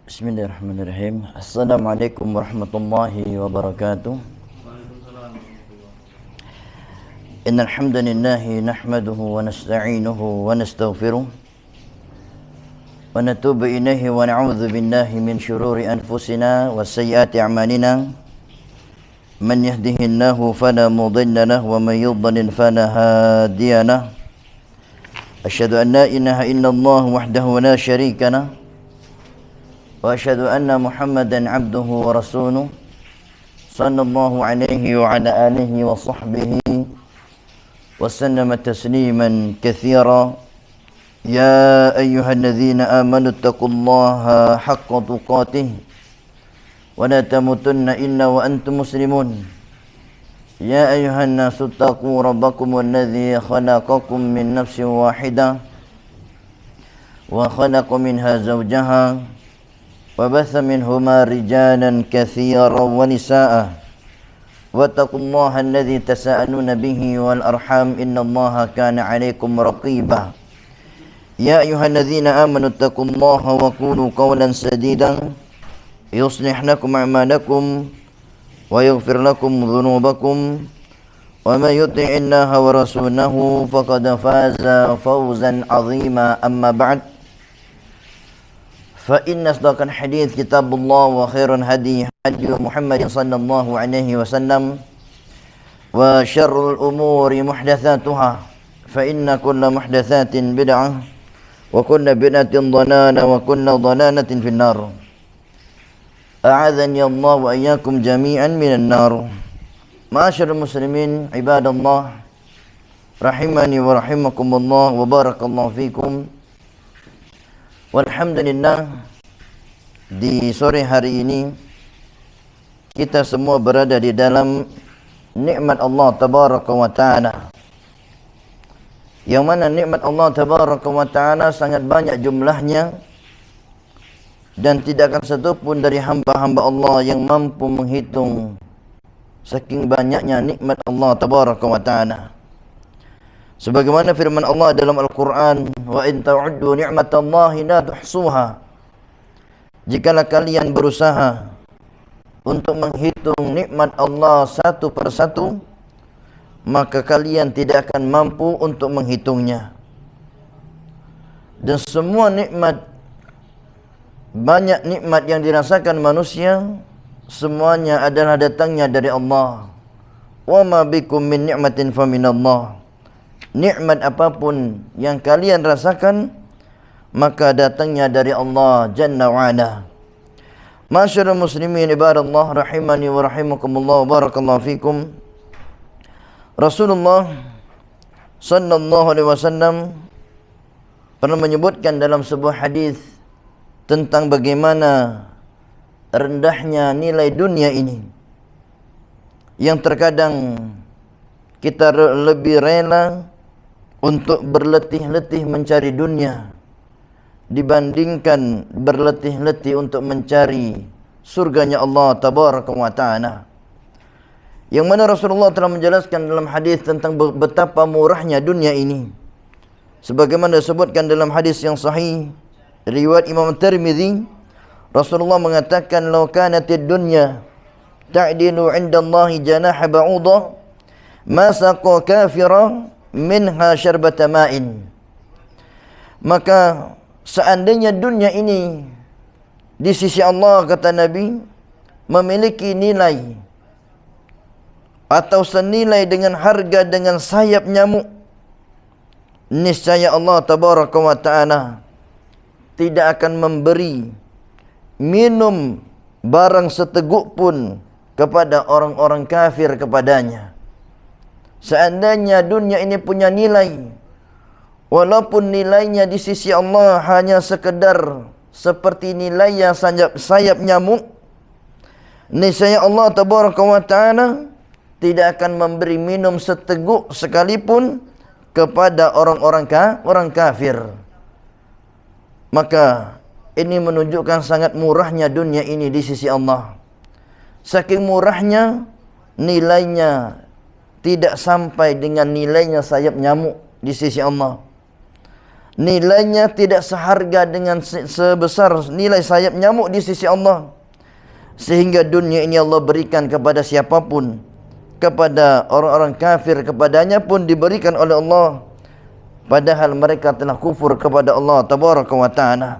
Bismillahirrahmanirrahim. Assalamualaikum warahmatullahi wabarakatuh. Innal hamdalillah nahmaduhu wa nasta'inuhu wa nastaghfiruh wa natubu ilaihi wa na'udzu billahi min shururi anfusina wa sayyiati a'malina. Man yahdihillahu fala mudilla lahu wa man yudlil fala hadiya lahu. Asyhadu an la ilaha illallah wahdahu la syarika lahu wa asyhadu anna Muhammadan abduhu wa rasuluh sallallahu alaihi wa ala alihi wa sahbihi wa sallama tasliman katsira. Ya ayyuhalladzina amanu taqullaha haqqa tuqatih wa la tamutunna illa wa antum muslimun. Ya ayyuhan nasu taqu rabbakum alladzi khalaqakum min nafsin wahidah wa khalaqa minha zawjaha وبث منهما رجالا كثيرا ونساء واتقوا الله الذي تساءلون به والأرحام إن الله كان عليكم رقيبا. يا أيها الذين آمنوا اتقوا الله وقولوا قولا سديدا يصلح لكم أعمالكم ويغفر لكم ذنوبكم ومن يطع الله ورسوله فقد فاز فوزا عظيما. أما بعد فإن أصدق الحديث كتاب الله وخير الهدي هدي محمد صلى الله عليه وسلم وشر الأمور محدثاتها فإن كل محدثات بدعة وكل بدعة ضلالة وكل ضلالة في النار. أعاذني الله وإياكم جميعا من النار. معاشر المسلمين عباد الله رحمني ورحمكم الله وبارك الله فيكم. Walhamdulillah, di sore hari ini kita semua berada di dalam nikmat Allah tabaraka wa ta'ala, yang mana nikmat Allah tabaraka wa ta'ala sangat banyak jumlahnya dan tidak akan satu pun dari hamba-hamba Allah yang mampu menghitung saking banyaknya nikmat Allah tabaraka wa ta'ala. Sebagaimana firman Allah dalam Al-Quran, wa in ta'uddu ni'matallahi la tuhsuha. Jikalau kalian berusaha untuk menghitung nikmat Allah satu persatu, maka kalian tidak akan mampu untuk menghitungnya. Dan semua nikmat, banyak nikmat yang dirasakan manusia, semuanya adalah datangnya dari Allah. Wa ma bikum min ni'matin fa minallah. Nikmat apapun yang kalian rasakan, maka datangnya dari Allah Jalla wa'ala. Masyarul muslimin ibadallah rahimani wa rahimakumullah wa barakallahu fikum. Rasulullah sallallahu alaihi wasallam pernah menyebutkan dalam sebuah hadis tentang bagaimana rendahnya nilai dunia ini, yang terkadang kita lebih rela untuk berletih-letih mencari dunia dibandingkan berletih-letih untuk mencari surganya Allah tabaraka wa ta'ala. Yang mana Rasulullah telah menjelaskan dalam hadis tentang betapa murahnya dunia ini, sebagaimana disebutkan dalam hadis yang sahih riwayat Imam Tirmidzi. Rasulullah mengatakan, "Law kanatid dunya ta'dilu 'inda Allahi janaha ba'udah ma saqa kafira minha syarbata ma'in." Maka seandainya dunia ini di sisi Allah, kata Nabi, memiliki nilai atau senilai dengan harga dengan sayap nyamuk, niscaya Allah tabaraka wa ta'ala tidak akan memberi minum barang seteguk pun kepada orang-orang kafir kepadanya. Seandainya dunia ini punya nilai, walaupun nilainya di sisi Allah hanya sekedar seperti nilainya sayap nyamuk, niscaya Allah tabaraka wa ta'ala tidak akan memberi minum seteguk sekalipun kepada orang kafir. Maka ini menunjukkan sangat murahnya dunia ini di sisi Allah. Saking murahnya, nilainya tidak sampai dengan nilainya sayap nyamuk di sisi Allah. nilainya tidak seharga dengan sebesar nilai sayap nyamuk di sisi Allah. Sehingga dunia ini Allah berikan kepada siapapun, kepada orang-orang kafir, kepadanya pun diberikan oleh Allah, padahal mereka telah kufur kepada Allah Tabaraka wa Ta'ala.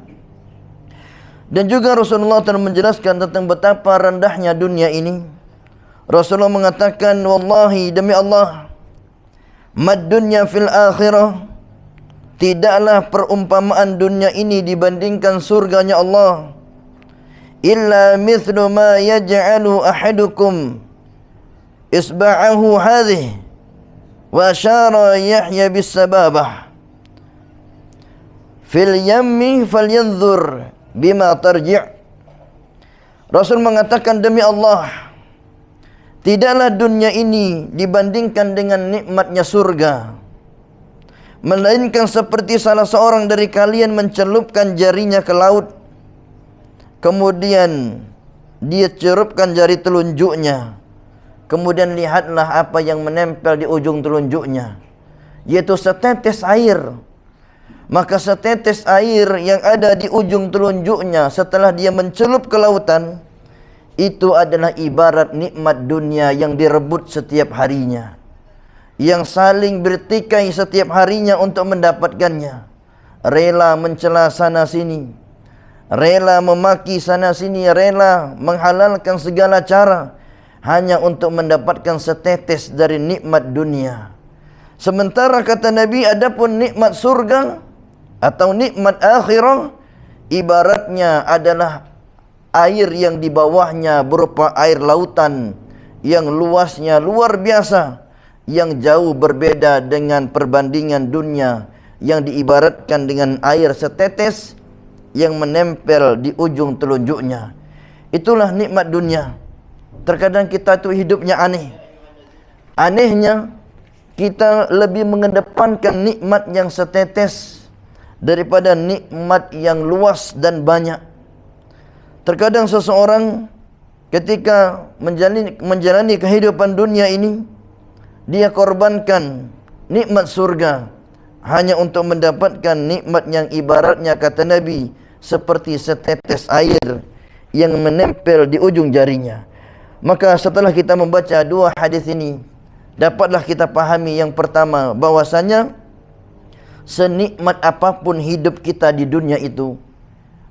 Dan juga Rasulullah telah menjelaskan tentang betapa rendahnya dunia ini. Rasulullah mengatakan, wallahi, demi Allah, mad dunya fil akhirah, tidaklah perumpamaan dunia ini dibandingkan surganya Allah, illa mithlu ma yaj'alu ahadukum isba'ahu hadhihi wa asyara Yahya bis sababah fil yammi falyanzur bima tarji'. Rasul mengatakan, demi Allah, tidaklah dunia ini dibandingkan dengan nikmatnya surga, melainkan seperti salah seorang dari kalian mencelupkan jarinya ke laut, kemudian dia cerupkan jari telunjuknya, kemudian lihatlah apa yang menempel di ujung telunjuknya, yaitu setetes air. Maka setetes air yang ada di ujung telunjuknya setelah dia mencelup ke lautan, itu adalah ibarat nikmat dunia yang direbut setiap harinya, yang saling bertikai setiap harinya untuk mendapatkannya. Rela mencela sana sini, rela memaki sana sini, rela menghalalkan segala cara hanya untuk mendapatkan setetes dari nikmat dunia. Sementara kata Nabi, adapun nikmat surga atau nikmat akhirah, ibaratnya adalah air yang di bawahnya berupa air lautan yang luasnya luar biasa, yang jauh berbeda dengan perbandingan dunia yang diibaratkan dengan air setetes yang menempel di ujung telunjuknya. Itulah nikmat dunia. Terkadang kita itu hidupnya aneh. Anehnya, kita lebih mengedepankan nikmat yang setetes daripada nikmat yang luas dan banyak. Terkadang seseorang ketika menjalani kehidupan dunia ini, dia korbankan nikmat surga hanya untuk mendapatkan nikmat yang ibaratnya, kata Nabi, seperti setetes air yang menempel di ujung jarinya. Maka setelah kita membaca dua hadis ini, dapatlah kita pahami yang pertama, bahwasanya senikmat apapun hidup kita di dunia itu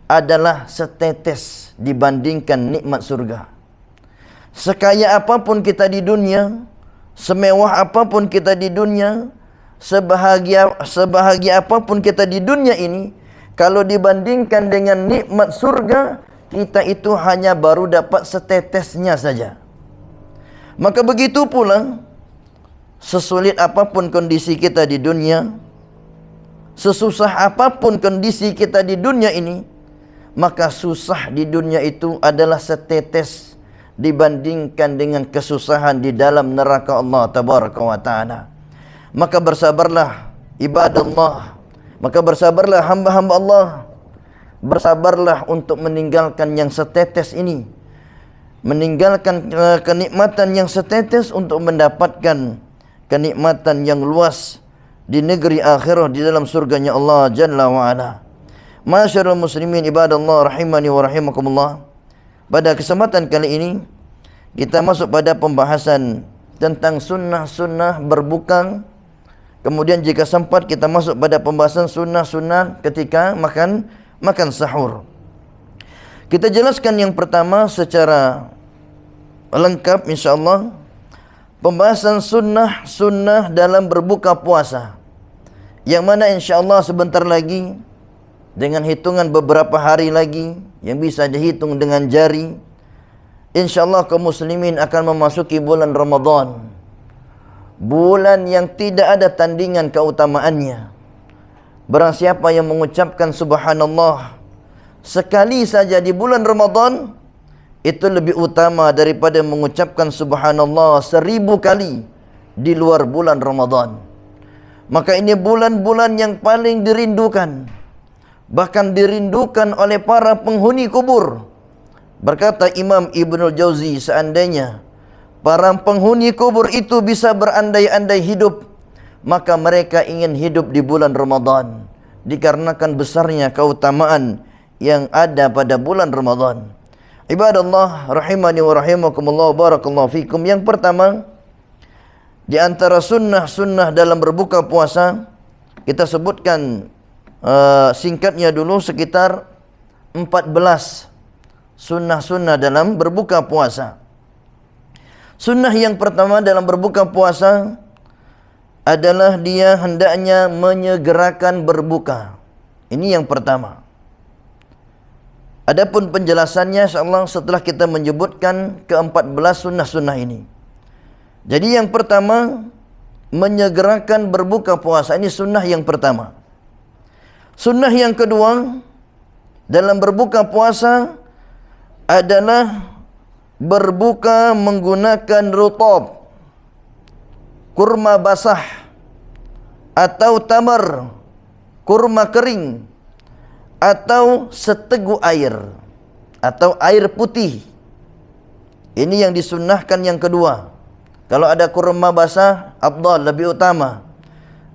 adalah setetes dibandingkan nikmat surga. Sekaya apapun kita di dunia, semewah apapun kita di dunia, sebahagia apapun kita di dunia ini, kalau dibandingkan dengan nikmat surga, kita itu hanya baru dapat setetesnya saja. Maka begitu pula, sesulit apapun kondisi kita di dunia, sesusah apapun kondisi kita di dunia ini, maka susah di dunia itu adalah setetes dibandingkan dengan kesusahan di dalam neraka Allah Tabaraka wa Ta'ala. Maka bersabarlah ibadallah, maka bersabarlah hamba-hamba Allah, bersabarlah untuk meninggalkan yang setetes ini, meninggalkan kenikmatan yang setetes untuk mendapatkan kenikmatan yang luas di negeri akhirah, di dalam surganya Allah Jalla wa'ala. Masyarul muslimin ibadallah rahimani wa rahimakumullah. Pada kesempatan kali ini kita masuk pada pembahasan tentang sunnah-sunnah berbuka. Kemudian jika sempat kita masuk pada pembahasan sunnah-sunnah ketika makan sahur. Kita jelaskan yang pertama secara lengkap insyaAllah, pembahasan sunnah-sunnah dalam berbuka puasa, yang mana insyaAllah sebentar lagi, dengan hitungan beberapa hari lagi yang bisa dihitung dengan jari, insyaAllah kaum muslimin akan memasuki bulan Ramadan, bulan yang tidak ada tandingan keutamaannya. Barang siapa yang mengucapkan subhanallah sekali saja di bulan Ramadan, itu lebih utama daripada mengucapkan subhanallah 1000 kali di luar bulan Ramadan. Maka ini bulan-bulan yang paling dirindukan, bahkan dirindukan oleh para penghuni kubur. Berkata Imam Ibnul Jauzi, seandainya para penghuni kubur itu bisa berandai-andai hidup, maka mereka ingin hidup di bulan Ramadan, dikarenakan besarnya keutamaan yang ada pada bulan Ramadan. Ibadallah rahimani wa rahimakumullah, barakallahu fikum. Yang pertama, di antara sunnah-sunnah dalam berbuka puasa, kita sebutkan singkatnya dulu sekitar 14 sunnah-sunnah dalam berbuka puasa. Sunnah yang pertama dalam berbuka puasa adalah dia hendaknya menyegerakan berbuka. Ini yang pertama. Adapun penjelasannya insyaallah setelah kita menyebutkan ke-14 sunnah-sunnah ini. Jadi yang pertama, menyegerakan berbuka puasa. Ini sunnah yang pertama. Sunnah yang kedua dalam berbuka puasa adalah berbuka menggunakan rutab, kurma basah, atau tamar, kurma kering, atau seteguk air, atau air putih. Ini yang disunnahkan yang kedua. Kalau ada kurma basah, afdal, lebih utama.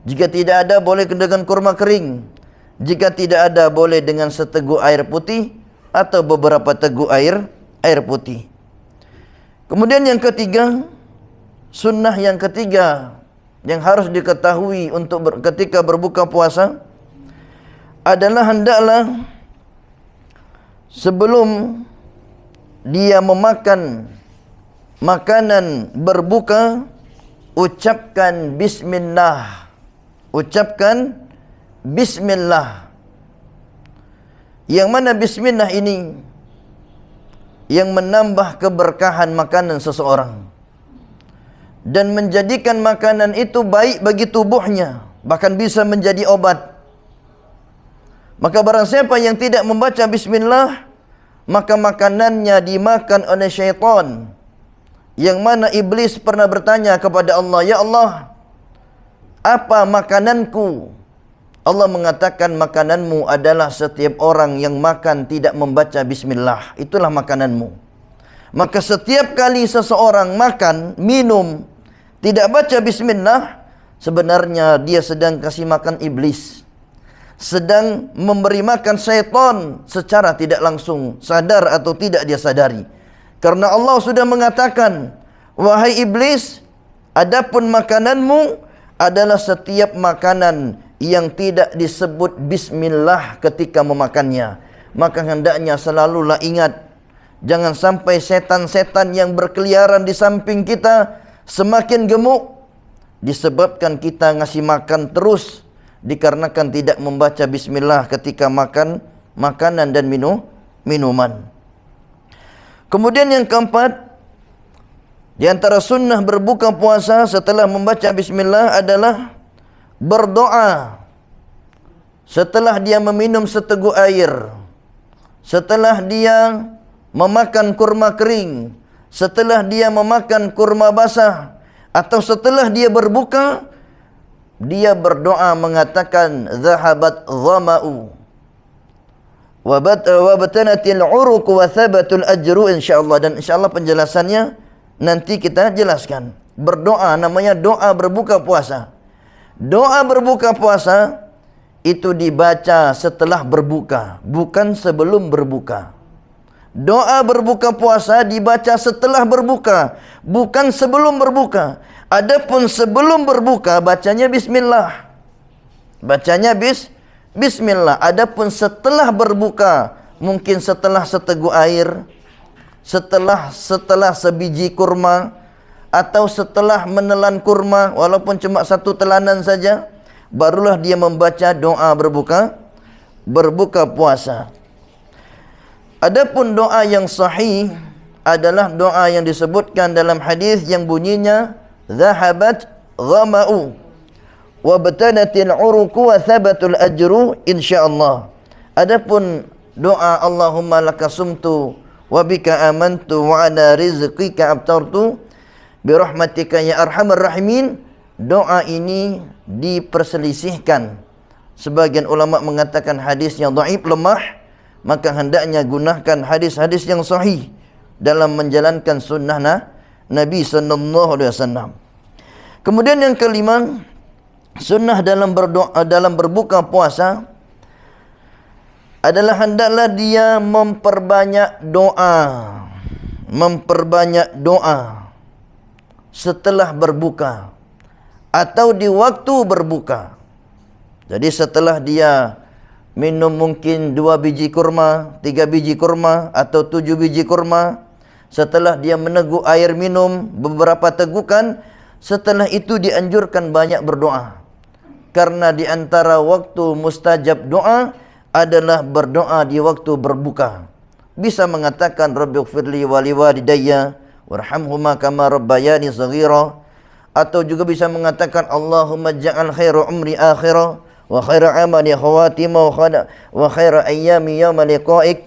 Jika tidak ada, boleh dengan kurma kering. Jika tidak ada, boleh dengan seteguk air putih atau beberapa teguk air putih. Kemudian yang ketiga, sunnah yang ketiga yang harus diketahui untuk ketika berbuka puasa adalah hendaklah sebelum dia memakan makanan berbuka, ucapkan bismillah. Ucapkan bismillah. Yang mana bismillah ini yang menambah keberkahan makanan seseorang dan menjadikan makanan itu baik bagi tubuhnya, bahkan bisa menjadi obat. Maka barang siapa yang tidak membaca bismillah, maka makanannya dimakan oleh syaitan. Yang mana iblis pernah bertanya kepada Allah, "Ya Allah, apa makananku?" Allah mengatakan, makananmu adalah setiap orang yang makan tidak membaca bismillah. Itulah makananmu. Maka setiap kali seseorang makan, minum, tidak baca bismillah, sebenarnya dia sedang kasih makan iblis, sedang memberi makan syaitan secara tidak langsung, sadar atau tidak dia sadari. Karena Allah sudah mengatakan, "Wahai iblis, adapun makananmu adalah setiap makanan yang tidak disebut bismillah ketika memakannya." Maka hendaknya selalulah ingat, jangan sampai setan-setan yang berkeliaran di samping kita semakin gemuk disebabkan kita ngasih makan terus dikarenakan tidak membaca bismillah ketika makan makanan dan minuman. Kemudian yang keempat, di antara sunnah berbuka puasa setelah membaca bismillah adalah berdoa setelah dia meminum seteguk air, setelah dia memakan kurma kering, setelah dia memakan kurma basah, atau setelah dia berbuka, dia berdoa mengatakan zahabat dhama'u wa batanatil uruq wa thabatul ajru, insyaallah. Dan insyaallah penjelasannya nanti kita jelaskan. Berdoa namanya doa berbuka puasa. Doa berbuka puasa itu dibaca setelah berbuka, bukan sebelum berbuka. Doa berbuka puasa dibaca setelah berbuka, bukan sebelum berbuka. Adapun sebelum berbuka bacanya bismillah. Bacanya bismillah. Adapun setelah berbuka, mungkin setelah seteguk air, setelah sebiji kurma, atau setelah menelan kurma walaupun cuma satu telanan saja, barulah dia membaca doa berbuka puasa. Adapun doa yang sahih adalah doa yang disebutkan dalam hadis yang bunyinya zahabat dhama'u wa batanatil uruqu wa thabatul ajru, insyaallah. Adapun doa Allahumma lakasumtu wa bika amantu wa ala rizqika abtartu birahmatika ya arhamar rahimin, doa ini diperselisihkan. Sebagian ulama mengatakan hadisnya dhaif, lemah, maka hendaknya gunakan hadis-hadis yang sahih dalam menjalankan sunnah Nabi sallallahu alaihi wasallam. Kemudian yang kelima, sunnah dalam berdoa dalam berbuka puasa adalah hendaklah dia memperbanyak doa. Memperbanyak doa setelah berbuka atau di waktu berbuka. Jadi setelah dia minum mungkin 2 biji kurma, 3 biji kurma atau 7 biji kurma, setelah dia meneguk air minum beberapa tegukan, setelah itu dianjurkan banyak berdoa. Karena di antara waktu mustajab doa adalah berdoa di waktu berbuka. Bisa mengatakan Rabbighfirli wa liwalidayya warhamhuma kama rabbayani shaghira, atau juga bisa mengatakan Allahumma ja'al khairu umri akhirah wa khairu amali khawatima wa khairu ayyami yawma liqa'ik.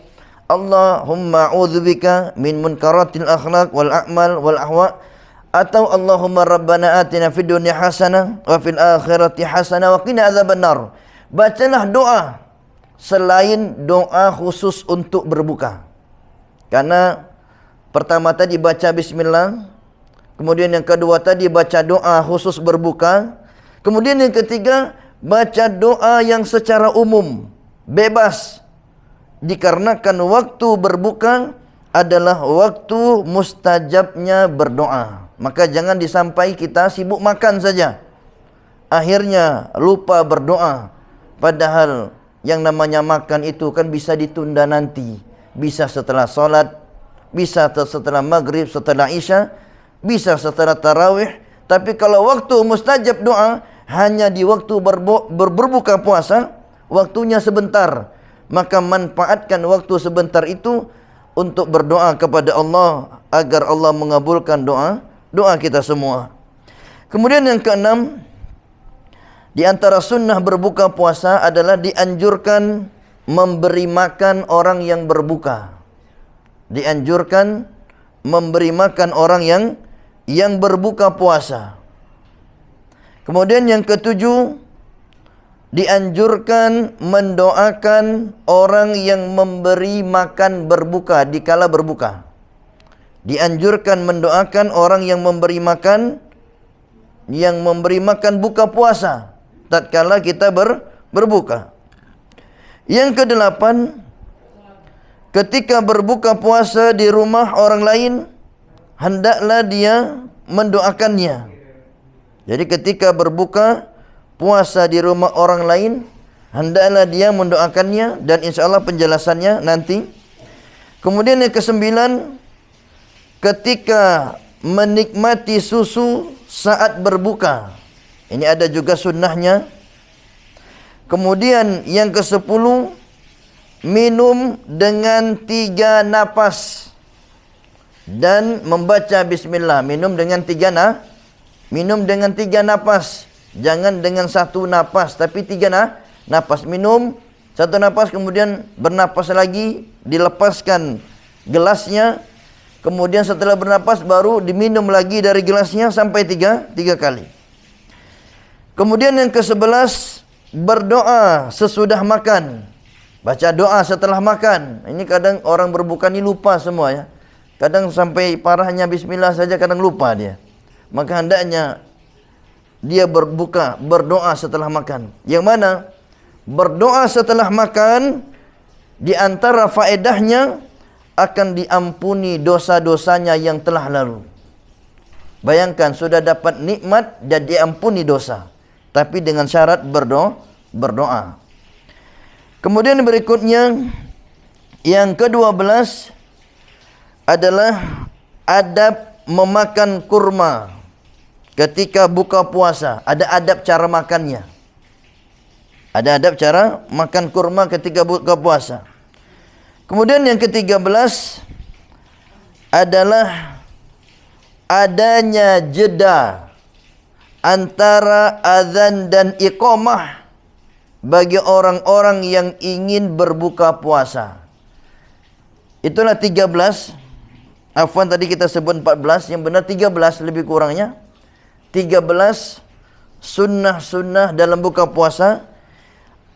Allahumma a'udzubika min munkaratil akhlaq wal a'mal wal ahwa, atau Allahumma rabbana atina fid dunya hasanah wa fil akhirati hasanah wa qina adzabannar. Bacalah doa selain doa khusus untuk berbuka. Karena pertama tadi baca bismillah, kemudian yang kedua tadi baca doa khusus berbuka, kemudian yang ketiga baca doa yang secara umum, bebas. Dikarenakan waktu berbuka adalah waktu mustajabnya berdoa. Maka jangan disampai kita sibuk makan saja, akhirnya lupa berdoa. Padahal yang namanya makan itu kan bisa ditunda nanti. Bisa setelah solat, bisa setelah maghrib, setelah isya, bisa setelah tarawih. Tapi kalau waktu mustajab doa hanya di waktu berbuka puasa, waktunya sebentar, maka manfaatkan waktu sebentar itu untuk berdoa kepada Allah agar Allah mengabulkan doa kita semua. Kemudian yang keenam, di antara sunnah berbuka puasa adalah dianjurkan memberi makan orang yang berbuka. Dianjurkan memberi makan orang yang berbuka puasa. Kemudian yang ketujuh, dianjurkan mendoakan orang yang memberi makan berbuka dikala berbuka. Dianjurkan mendoakan orang yang memberi makan buka puasa tatkala kita berbuka. Yang kedelapan, ketika berbuka puasa di rumah orang lain, hendaklah dia mendoakannya. Jadi ketika berbuka puasa di rumah orang lain, hendaklah dia mendoakannya, dan insya Allah penjelasannya nanti. Kemudian yang kesembilan, ketika menikmati susu saat berbuka, ini ada juga sunnahnya. Kemudian yang ke-10, minum dengan 3 napas dan membaca bismillah. Minum dengan 3 napas. Jangan dengan 1 napas, tapi 3 napas. Minum 1 napas, kemudian bernapas lagi, dilepaskan gelasnya. Kemudian setelah bernapas baru diminum lagi dari gelasnya sampai 3 kali. Kemudian yang ke-11, berdoa sesudah makan. Baca doa setelah makan. Ini kadang orang berbuka ini lupa semua ya. Kadang sampai parahnya bismillah saja kadang lupa dia. Maka hendaknya dia berdoa setelah makan. Yang mana berdoa setelah makan, di antara faedahnya akan diampuni dosa-dosanya yang telah lalu. Bayangkan sudah dapat nikmat dan diampuni dosa, tapi dengan syarat berdoa. Kemudian berikutnya yang ke-12 adalah adab memakan kurma ketika buka puasa. Ada adab cara makannya. Ada adab cara makan kurma ketika buka puasa. Kemudian yang ke-13 adalah adanya jeda antara azan dan iqamah bagi orang-orang yang ingin berbuka puasa. Itulah 13. Afwan, tadi kita sebut 14, yang benar 13 lebih kurangnya. 13 sunnah-sunnah dalam buka puasa.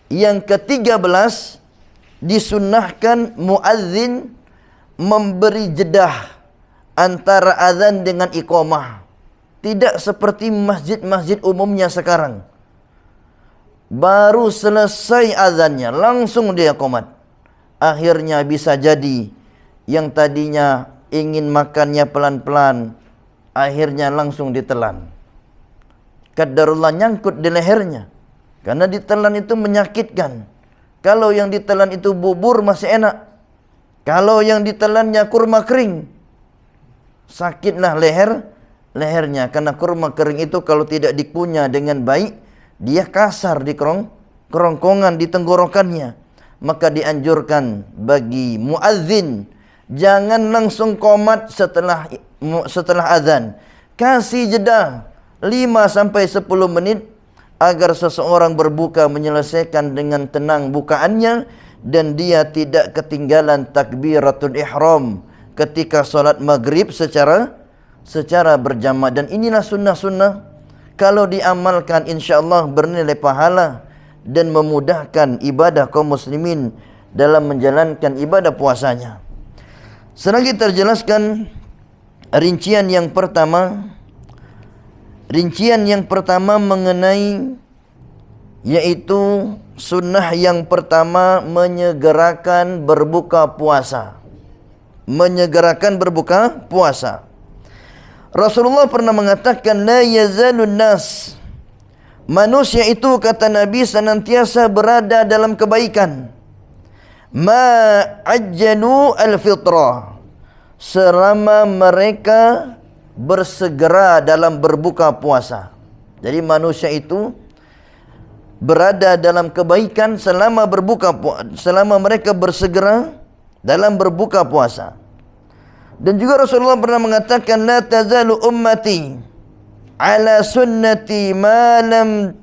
Yang ke-13, disunnahkan muazzin memberi jedah antara azan dengan iqamah. Tidak seperti masjid-masjid umumnya sekarang. Baru selesai azannya langsung dia qomat. akhirnya bisa jadi yang tadinya ingin makannya pelan-pelan, akhirnya langsung ditelan. Qadarullah nyangkut di lehernya. Karena ditelan itu menyakitkan. Kalau yang ditelan itu bubur masih enak. Kalau yang ditelannya kurma kering, sakitlah lehernya. Karena kurma kering itu kalau tidak dikunyah dengan baik, dia kasar di kerongkongan, di tenggorokannya. Maka dianjurkan bagi muazzin, jangan langsung qomat setelah azan. Kasih jeda 5-10 menit agar seseorang berbuka menyelesaikan dengan tenang bukaannya dan dia tidak ketinggalan takbiratul ihram ketika solat maghrib secara berjamaah. Dan inilah sunnah-sunnah, kalau diamalkan insyaAllah bernilai pahala dan memudahkan ibadah kaum muslimin dalam menjalankan ibadah puasanya. Selanjutnya terjelaskan rincian yang pertama mengenai, yaitu sunnah yang pertama menyegerakan berbuka puasa. Rasulullah pernah mengatakan, la yazalun nas, manusia itu kata Nabi senantiasa berada dalam kebaikan, ma ajjalu al-fitrah, selama mereka bersegera dalam berbuka puasa. Jadi manusia itu berada dalam kebaikan selama mereka bersegera dalam berbuka puasa. Dan juga Rasulullah pernah mengatakan, la tazalu ummati ala sunnati ma lam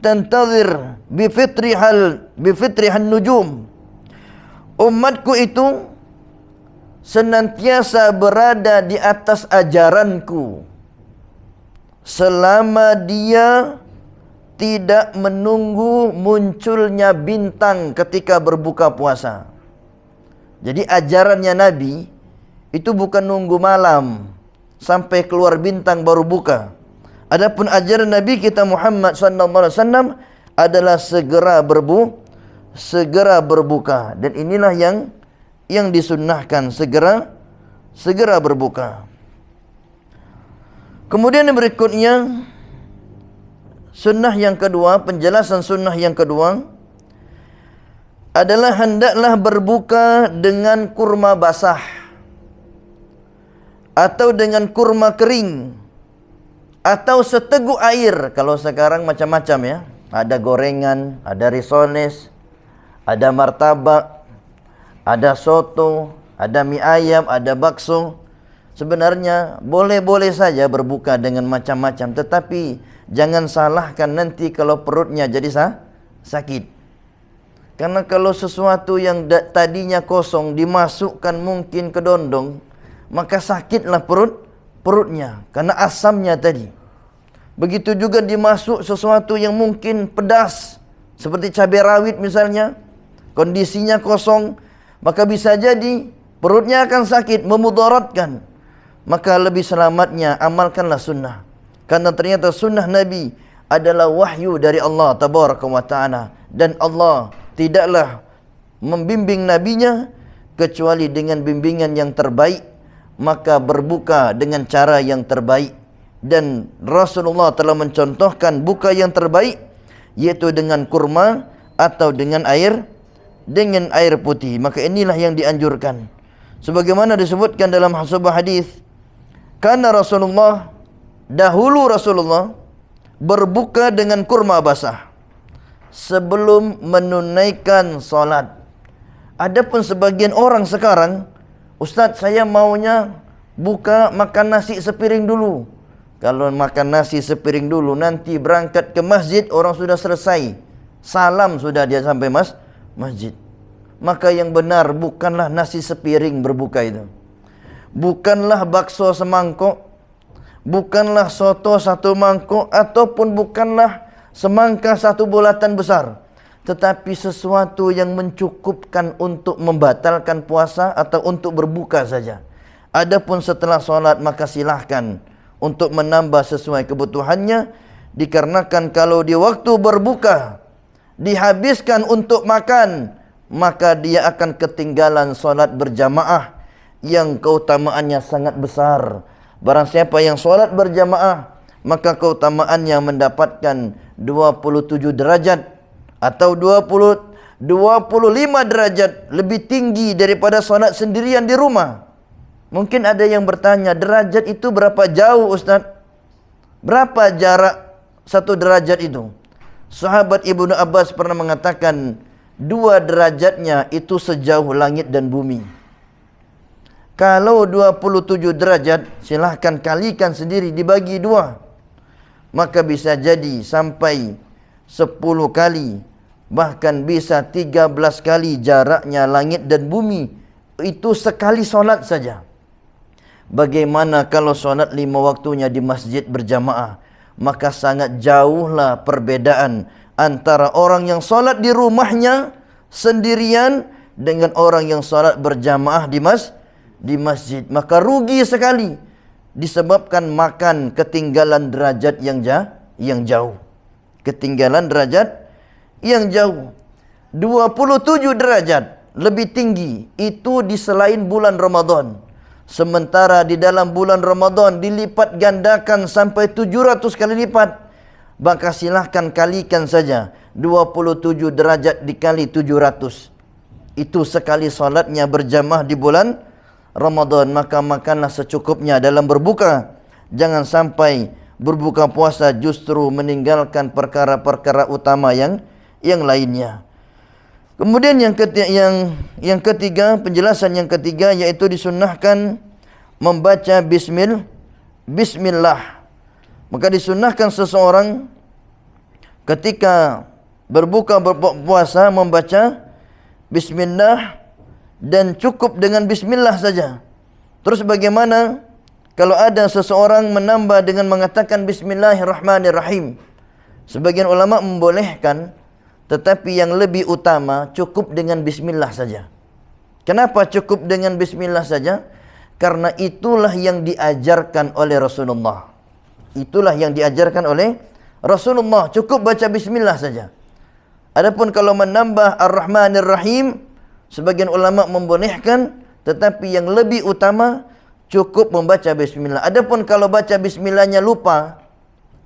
tantazir bi fitrihan nujum. Umatku itu senantiasa berada di atas ajaranku selama dia tidak menunggu munculnya bintang ketika berbuka puasa. Jadi ajarannya Nabi itu bukan nunggu malam sampai keluar bintang baru buka. Adapun ajaran Nabi kita Muhammad SAW adalah segera berbuka. Dan inilah yang disunnahkan, segera berbuka. Kemudian yang berikutnya, sunnah yang kedua, penjelasan sunnah yang kedua adalah hendaklah berbuka dengan kurma basah atau dengan kurma kering atau seteguk air. Kalau sekarang macam-macam ya, ada gorengan, ada risoles, ada martabak, ada soto, ada mie ayam, ada bakso. Sebenarnya boleh-boleh saja berbuka dengan macam-macam, tetapi jangan salahkan nanti kalau perutnya jadi sakit. Karena kalau sesuatu yang tadinya kosong dimasukkan mungkin ke dondong, maka sakitlah perutnya karena asamnya tadi. Begitu juga dimasuk sesuatu yang mungkin pedas, seperti cabai rawit misalnya, kondisinya kosong, maka bisa jadi perutnya akan sakit, memudaratkan. Maka lebih selamatnya amalkanlah sunnah. Karena ternyata sunnah Nabi adalah wahyu dari Allah Tabaraka wa Ta'ala. Dan Allah tidaklah membimbing nabinya kecuali dengan bimbingan yang terbaik. Maka berbuka dengan cara yang terbaik. Dan Rasulullah telah mencontohkan buka yang terbaik, yaitu dengan kurma atau dengan air putih. Maka inilah yang dianjurkan. Sebagaimana disebutkan dalam sebuah hadis, karena dahulu Rasulullah berbuka dengan kurma basah sebelum menunaikan solat. Adapun sebagian orang sekarang, Ustaz, saya maunya buka makan nasi sepiring dulu. Kalau makan nasi sepiring dulu, nanti berangkat ke masjid orang sudah selesai, salam sudah dia sampai masjid. Maka yang benar bukanlah nasi sepiring berbuka itu, bukanlah bakso semangkok, bukanlah soto satu mangkok, ataupun bukanlah semangka satu bulatan besar, tetapi sesuatu yang mencukupkan untuk membatalkan puasa atau untuk berbuka saja. Adapun setelah solat maka silahkan untuk menambah sesuai kebutuhannya, dikarenakan kalau di waktu berbuka dihabiskan untuk makan, maka dia akan ketinggalan solat berjamaah yang keutamaannya sangat besar. Barang siapa yang solat berjamaah, maka keutamaannya mendapatkan 27 derajat atau 25 derajat lebih tinggi daripada solat sendirian di rumah. Mungkin ada yang bertanya, derajat itu berapa jauh Ustaz? Berapa jarak satu derajat itu? Sahabat Ibnu Abbas pernah mengatakan, 2 derajatnya itu sejauh langit dan bumi. Kalau 27 derajat, silahkan kalikan sendiri, dibagi 2. Maka bisa jadi sampai 10 kali, bahkan bisa 13 kali jaraknya langit dan bumi. Itu sekali solat saja. Bagaimana kalau solat 5 waktunya di masjid berjamaah? Maka sangat jauhlah perbedaan antara orang yang solat di rumahnya sendirian dengan orang yang solat berjamaah di masjid. Maka rugi sekali disebabkan makan ketinggalan derajat yang jauh. Ketinggalan derajat yang jauh. 27 derajat lebih tinggi itu di selain bulan Ramadan. Sementara di dalam bulan Ramadan dilipat gandakan sampai 700 kali lipat. Maka silahkan kalikan saja 27 derajat dikali 700. Itu sekali solatnya berjamaah di bulan Ramadan. Maka makanlah secukupnya dalam berbuka. Jangan sampai berbuka puasa justru meninggalkan perkara-perkara utama yang lainnya. Kemudian yang ketiga, penjelasan yang ketiga yaitu disunnahkan membaca bismillah. Maka disunnahkan seseorang ketika berbuka puasa membaca bismillah dan cukup dengan bismillah saja. Terus bagaimana kalau ada seseorang menambah dengan mengatakan bismillahirrahmanirrahim? Sebagian ulama membolehkan, tetapi yang lebih utama cukup dengan bismillah saja. Kenapa cukup dengan bismillah saja? Karena itulah yang diajarkan oleh Rasulullah. Itulah yang diajarkan oleh Rasulullah. Cukup baca bismillah saja. Adapun kalau menambah ar-Rahmanir Rahim, sebagian ulama membolehkan, tetapi yang lebih utama cukup membaca bismillah. Adapun kalau baca bismillahnya lupa,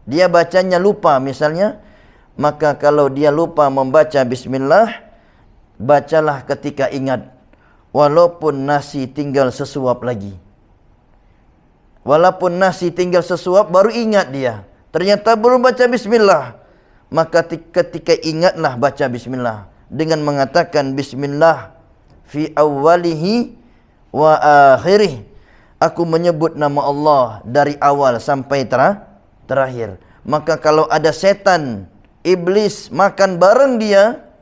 dia bacanya lupa misalnya, maka kalau dia lupa membaca bismillah, bacalah ketika ingat. Walaupun nasi tinggal sesuap lagi. Walaupun nasi tinggal sesuap, baru ingat dia. Ternyata belum baca bismillah. Maka ketika ingatlah baca bismillah. Dengan mengatakan bismillah fi awwalihi wa akhirih. Aku menyebut nama Allah dari awal sampai terakhir. Maka kalau ada setan, iblis makan bareng dia,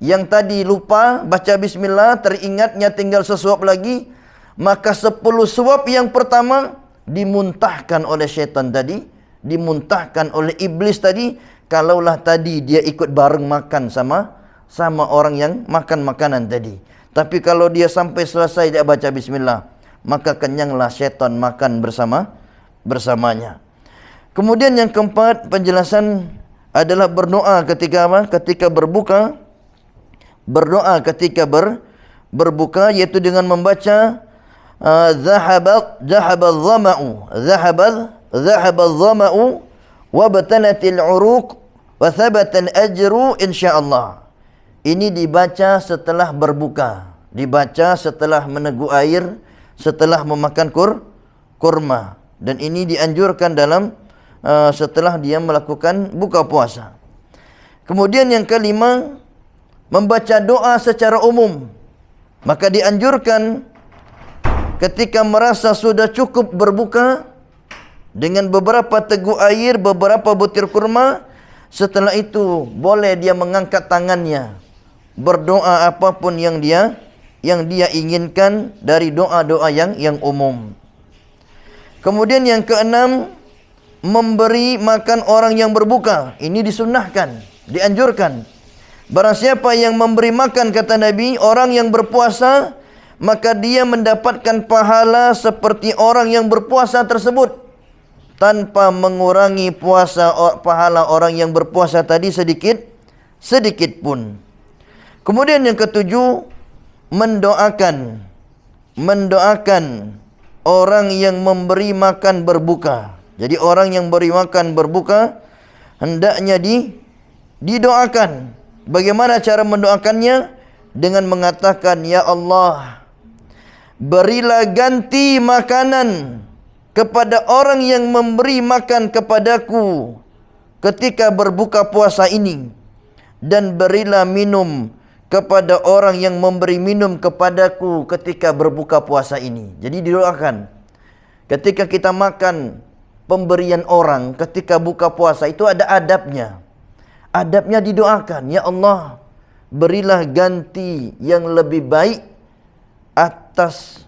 yang tadi lupa baca bismillah, teringatnya tinggal sesuap lagi, maka 10 suap yang pertama dimuntahkan oleh syaitan tadi, dimuntahkan oleh iblis tadi, kalaulah tadi dia ikut bareng makan sama orang yang makan makanan tadi. Tapi kalau dia sampai selesai dia baca bismillah, maka kenyanglah syaitan makan bersamanya. Kemudian yang keempat, penjelasan adalah berdoa ketika apa? Ketika berbuka. Berdoa ketika berbuka, yaitu dengan membaca dhahaba dhama'u wa batanatil uruq wa thabatal ajru insyaallah. Ini dibaca setelah berbuka, dibaca setelah meneguk air, setelah memakan kurma, dan ini dianjurkan dalam setelah dia melakukan buka puasa. Kemudian yang kelima, membaca doa secara umum. Maka dianjurkan ketika merasa sudah cukup berbuka dengan beberapa teguk air, beberapa butir kurma, setelah itu boleh dia mengangkat tangannya, berdoa apapun yang dia inginkan dari doa-doa yang umum. Kemudian yang keenam, memberi makan orang yang berbuka. Ini disunnahkan, dianjurkan. Barang siapa yang memberi makan, kata Nabi, orang yang berpuasa, maka dia mendapatkan pahala seperti orang yang berpuasa tersebut, tanpa mengurangi pahala orang yang berpuasa tadi sedikit sedikit pun. Kemudian yang ketujuh, mendoakan orang yang memberi makan berbuka. Jadi orang yang beri makan berbuka hendaknya didoakan. Bagaimana cara mendoakannya? Dengan mengatakan, ya Allah, berilah ganti makanan kepada orang yang memberi makan kepadaku ketika berbuka puasa ini, dan berilah minum kepada orang yang memberi minum kepadaku ketika berbuka puasa ini. Jadi didoakan. Ketika kita makan pemberian orang ketika buka puasa, itu ada adabnya. Adabnya didoakan, ya Allah, berilah ganti yang lebih baik atas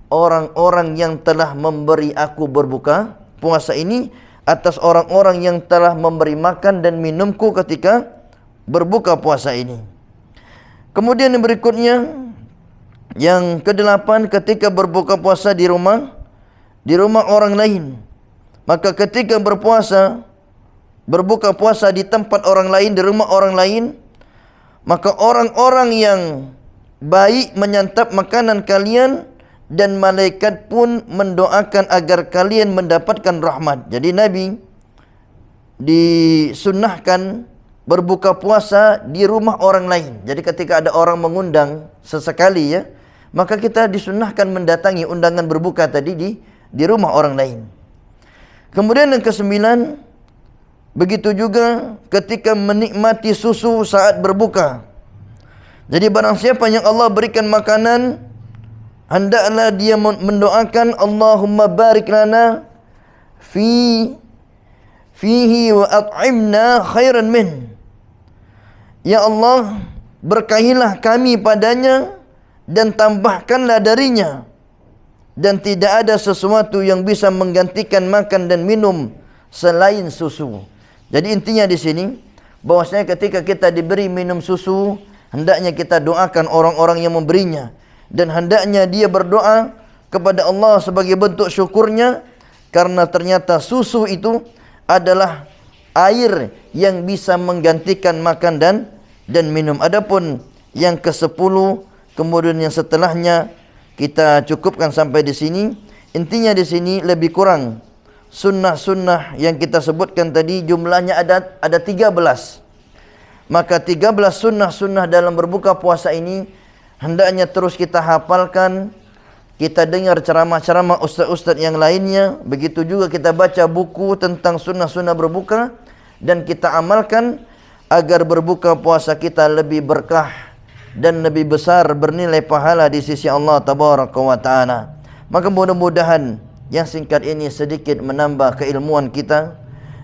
orang-orang yang telah memberi aku berbuka puasa ini, atas orang-orang yang telah memberi makan dan minumku ketika berbuka puasa ini. Kemudian yang berikutnya, yang kedelapan, ketika berbuka puasa di rumah orang lain. Maka ketika berbuka puasa di tempat orang lain, di rumah orang lain, maka orang-orang yang baik menyantap makanan kalian, dan malaikat pun mendoakan agar kalian mendapatkan rahmat. Jadi Nabi disunnahkan berbuka puasa di rumah orang lain. Jadi ketika ada orang mengundang sesekali, ya, maka kita disunnahkan mendatangi undangan berbuka tadi di rumah orang lain. Kemudian yang kesembilan, begitu juga ketika menikmati susu saat berbuka. Jadi barang siapa yang Allah berikan makanan, hendaklah dia mendoakan, Allahumma barik lana fihi wa at'imna khairan min. Ya Allah, berkahilah kami padanya dan tambahkanlah darinya, dan tidak ada sesuatu yang bisa menggantikan makan dan minum selain susu. Jadi intinya di sini bahwasanya ketika kita diberi minum susu, hendaknya kita doakan orang-orang yang memberinya, dan hendaknya dia berdoa kepada Allah sebagai bentuk syukurnya, karena ternyata susu itu adalah air yang bisa menggantikan makan dan minum. Adapun yang ke-10, kemudian yang setelahnya, kita cukupkan sampai di sini. Intinya di sini lebih kurang sunnah-sunnah yang kita sebutkan tadi jumlahnya ada 13. Maka 13 sunnah-sunnah dalam berbuka puasa ini hendaknya terus kita hafalkan. Kita dengar ceramah-ceramah ustaz-ustaz yang lainnya. Begitu juga kita baca buku tentang sunnah-sunnah berbuka, dan kita amalkan agar berbuka puasa kita lebih berkah dan lebih besar bernilai pahala di sisi Allah Tabaraka wa Ta'ala. Maka mudah-mudahan yang singkat ini sedikit menambah keilmuan kita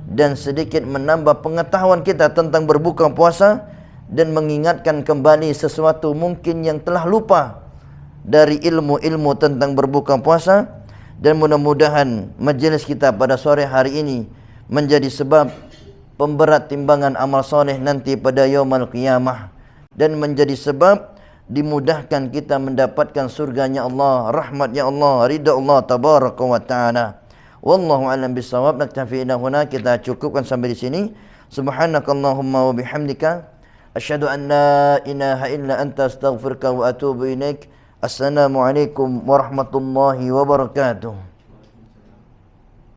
dan sedikit menambah pengetahuan kita tentang berbuka puasa, dan mengingatkan kembali sesuatu mungkin yang telah lupa dari ilmu-ilmu tentang berbuka puasa. Dan mudah-mudahan majlis kita pada sore hari ini menjadi sebab pemberat timbangan amal soleh nanti pada yaumul qiyamah, dan menjadi sebab dimudahkan kita mendapatkan surganya Allah, rahmatnya Allah, ridha Allah Tabaraka wa Ta'ala. Wallahu a'lam bissawab. Naktafi ila huna, kita cukupkan sampai di sini. Subhanakallahumma wa bihamdika asyhadu an la ilaha illa anta astaghfiruka wa atubu ilaik. Assalamualaikum warahmatullahi wabarakatuh.